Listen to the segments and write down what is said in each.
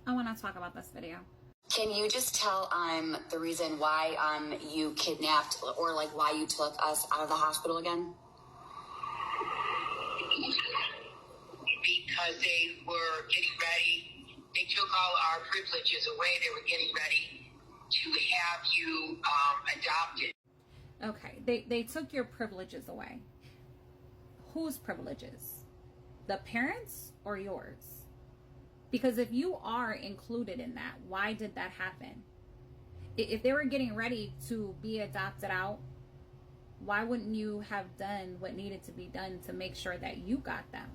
I want to talk about this video. Can you just tell the reason why you kidnapped, or like why you took us out of the hospital again? Because they were getting ready. They took all our privileges away. They were getting ready to have you adopted. Okay, they took your privileges away. Whose privileges? The parents or yours? Because if you are included in that, why did that happen? If they were getting ready to be adopted out, why wouldn't you have done what needed to be done to make sure that you got them?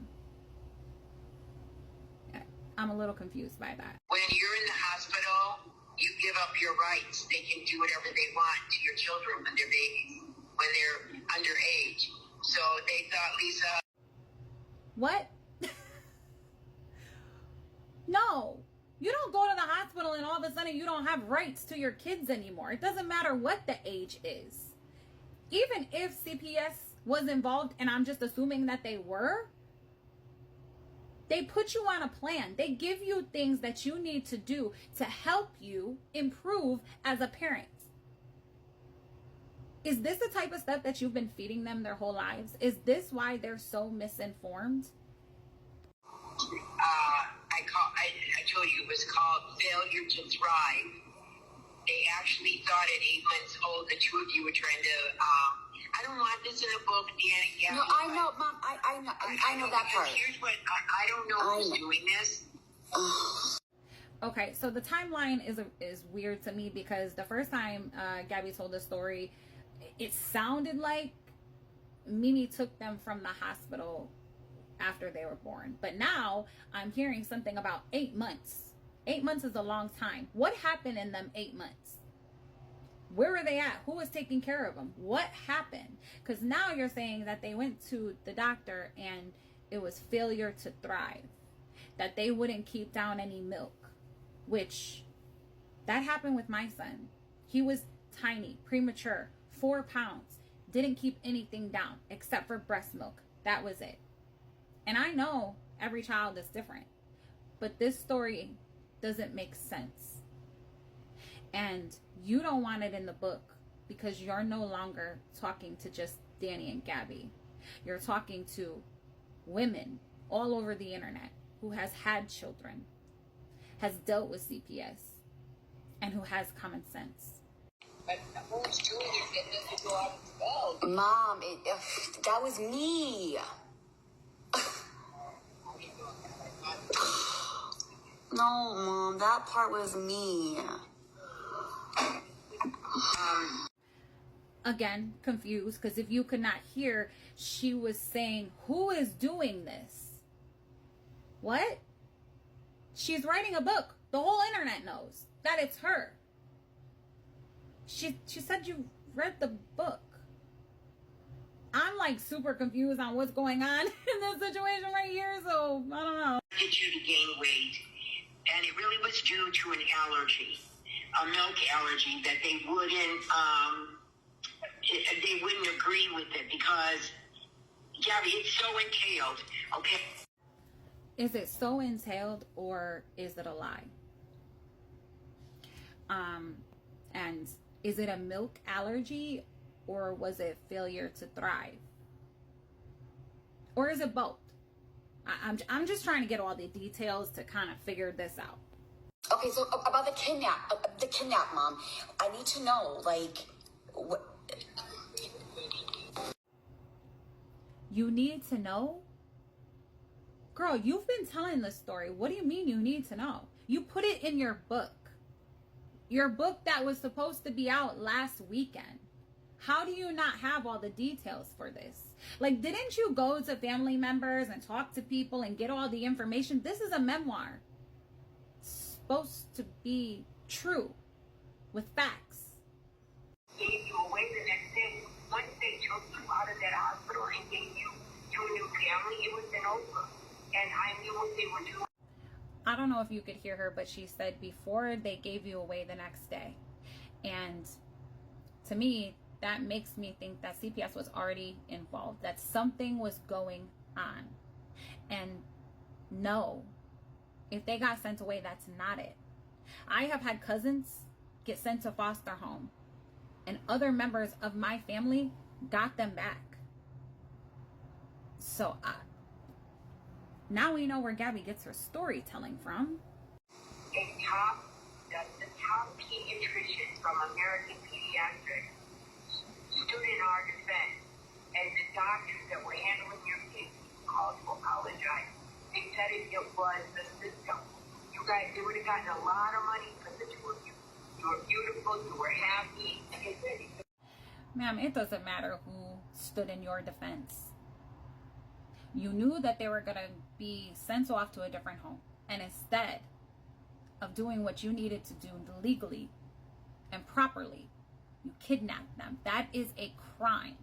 I'm a little confused by that. When you're in the hospital, you give up your rights. They can do whatever they want to your children when they're babies, when they're underage. So they thought, Lisa. What? No, you don't go to the hospital and all of a sudden you don't have rights to your kids anymore. It doesn't matter what the age is. Even if CPS was involved, and I'm just assuming that they were, they put you on a plan. They give you things that you need to do to help you improve as a parent. Is this the type of stuff that you've been feeding them their whole lives? Is this why they're so misinformed? I told you it was called failure to thrive. They actually thought at 8 months old, the two of you were trying to, I don't want this in a book, Dani. Yeah, no, I know, Mom. I know that part. Here's what, I don't know who's doing this. Okay, so the timeline is weird to me because the first time Gabi told the story, it sounded like Mimi took them from the hospital after they were born. But now I'm hearing something about 8 months. 8 months is a long time. What happened in them 8 months? Where were they at? Who was taking care of them? What happened? Because now you're saying that they went to the doctor and it was failure to thrive. That they wouldn't keep down any milk. Which, that happened with my son. He was tiny, premature, 4 pounds. Didn't keep anything down except for breast milk. That was it. And I know every child is different. But this story doesn't make sense. And you don't want it in the book because you're no longer talking to just Dani and Gabi. You're talking to women all over the internet who has had children, has dealt with CPS, and who has common sense. But who's doing it that doesn't go out of the bell? Mom, that was me. No, Mom, that part was me. Again, confused, because if you could not hear, she was saying, who is doing this? What? She's writing a book. The whole internet knows that it's her. She said you read the book. I'm like super confused on what's going on in this situation right here, so I don't know. Get you to gain weight, and it really was due to an allergy, a milk allergy that they wouldn't agree with it because, Gabi, it's so entailed, okay? Is it so entailed or is it a lie? And is it a milk allergy or was it failure to thrive? Or is it both? I'm just trying to get all the details to kind of figure this out. Okay, so about the kidnap, Mom. I need to know, like, what? You need to know? Girl, you've been telling this story. What do you mean you need to know? You put it in your book. Your book that was supposed to be out last weekend. How do you not have all the details for this? Like, didn't you go to family members and talk to people and get all the information? This is a memoir. It's supposed to be true with facts. Gave you away the next day. Once they took you out of that hospital and gave you to a new family, it was then over. And I knew what they were doing. I don't know if you could hear her, but she said before they gave you away the next day. And to me, that makes me think that CPS was already involved, that something was going on. And no, If they got sent away, that's not it. I have had cousins get sent to foster home, and other members of my family got them back. So now we know where Gabi gets her storytelling from. The top pediatrician from American Pediatrics stood in our defense, and the doctors that were handling your case called to apologize. They said it was the system. You guys, they would have gotten a lot of money for the two of you. You were beautiful, you were happy. Ma'am, it doesn't matter who stood in your defense. You knew that they were going to be sent off to a different home. And instead of doing what you needed to do legally and properly, you kidnapped them. That is a crime.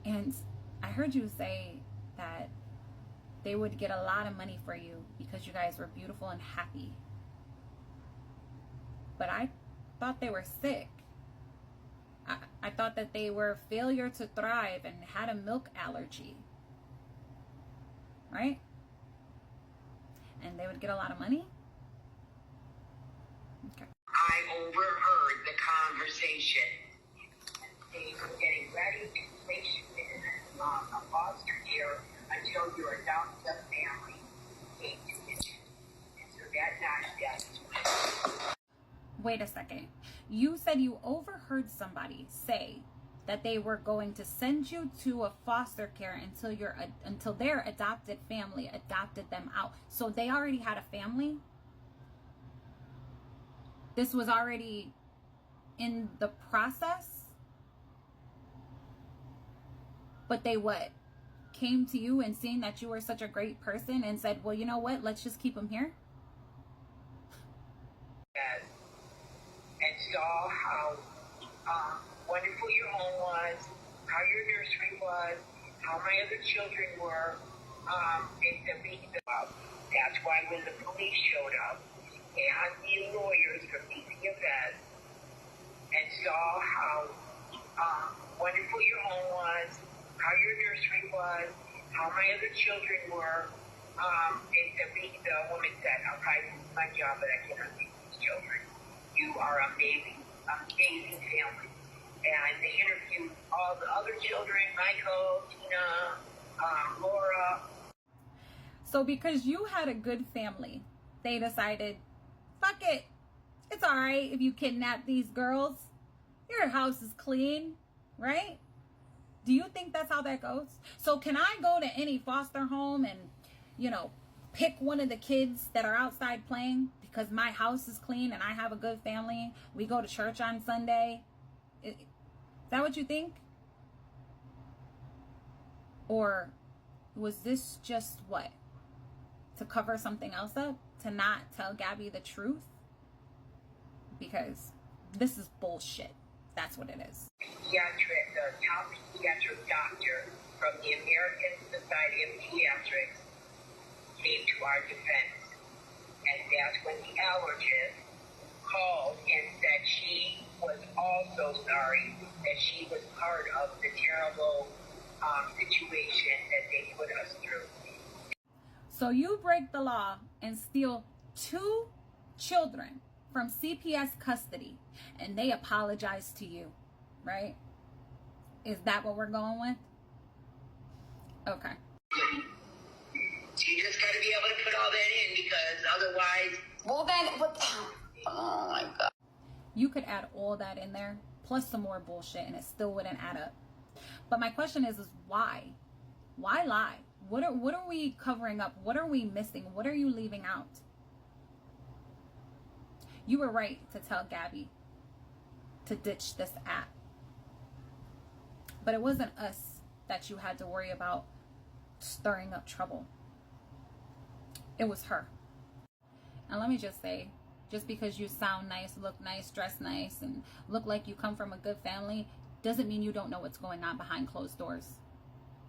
And I heard you say that they would get a lot of money for you because you guys were beautiful and happy. But I thought they were sick. I thought that they were failure to thrive and had a milk allergy. Right? And they would get a lot of money? Okay. I overheard the conversation. They were getting ready to place you in a foster care until your adoptive family came to get you. And so that's Wait a second. You said you overheard somebody say that they were going to send you to a foster care until their adopted family adopted them out. So they already had a family? This was already in the process? But they what? Came to you and seeing that you were such a great person and said, well, you know what? Let's just keep them here? Yes. And saw how wonderful your home was, how your nursery was, how my other children were. That's why when the police showed up and the lawyers from DCFS and saw how wonderful your home was, how your nursery was, how my other children were, the woman said, I'll try to do my job, but I cannot leave these children. You are amazing, amazing family. And they interviewed all the other children, Michael, Tina, Laura. So because you had a good family, they decided, fuck it. It's all right if you kidnap these girls. Your house is clean, right? Do you think that's how that goes? So can I go to any foster home and, pick one of the kids that are outside playing because my house is clean and I have a good family? We go to church on Sunday. Is that what you think? Or was this just what? To cover something else up? To not tell Gabi the truth? Because this is bullshit. That's what it is. The top pediatric doctor from the American Society of Pediatrics came to our defense. And that's when the allergist called and said she was also sorry that she was part of the terrible situation that they put us through. So you break the law and steal 2 children from CPS custody, and they apologize to you, right? Is that what we're going with? Okay. You just got to be able to put all that in because otherwise... Well, then, what? Oh my God. You could add all that in there, plus some more bullshit, and it still wouldn't add up. But my question is why? Why lie? What are we covering up? What are we missing? What are you leaving out? You were right to tell Gabi to ditch this app. But it wasn't us that you had to worry about stirring up trouble. It was her. And let me just say, just because you sound nice, look nice, dress nice, and look like you come from a good family, doesn't mean you don't know what's going on behind closed doors.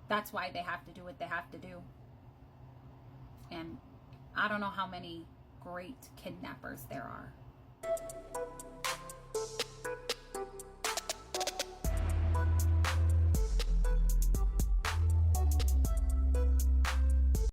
That's why they have to do what they have to do. And I don't know how many great kidnappers there are.